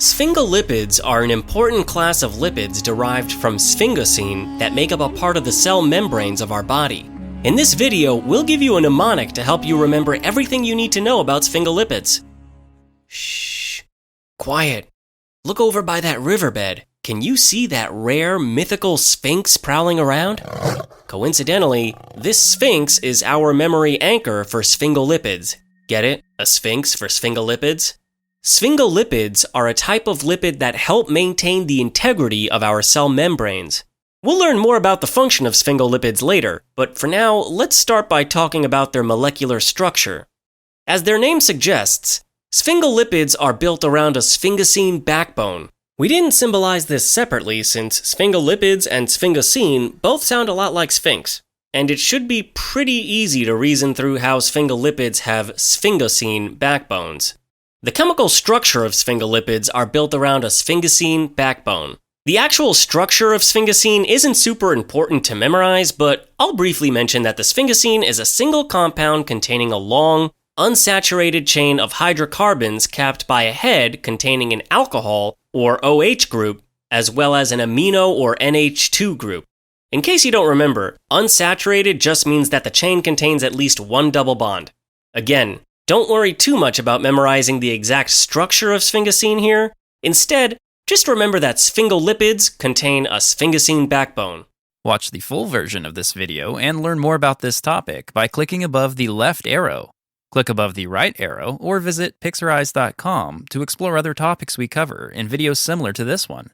Sphingolipids are an important class of lipids derived from sphingosine that make up a part of the cell membranes of our body. In this video, we'll give you a mnemonic to help you remember everything you need to know about sphingolipids. Shh. Quiet. Look over by that riverbed. Can you see that rare, mythical sphinx prowling around? Coincidentally, this sphinx is our memory anchor for sphingolipids. Get it? A sphinx for sphingolipids? Sphingolipids are a type of lipid that help maintain the integrity of our cell membranes. We'll learn more about the function of sphingolipids later, but for now, let's start by talking about their molecular structure. As their name suggests, sphingolipids are built around a sphingosine backbone. We didn't symbolize this separately since sphingolipids and sphingosine both sound a lot like sphinx, and it should be pretty easy to reason through how sphingolipids have sphingosine backbones. The chemical structure of sphingolipids are built around a sphingosine backbone. The actual structure of sphingosine isn't super important to memorize, but I'll briefly mention that the sphingosine is a single compound containing a long, unsaturated chain of hydrocarbons capped by a head containing an alcohol or OH group, as well as an amino or NH2 group. In case you don't remember, unsaturated just means that the chain contains at least one double bond. Again, don't worry too much about memorizing the exact structure of sphingosine here. Instead, just remember that sphingolipids contain a sphingosine backbone. Watch the full version of this video and learn more about this topic by clicking above the left arrow. Click above the right arrow or visit Pixorize.com to explore other topics we cover in videos similar to this one.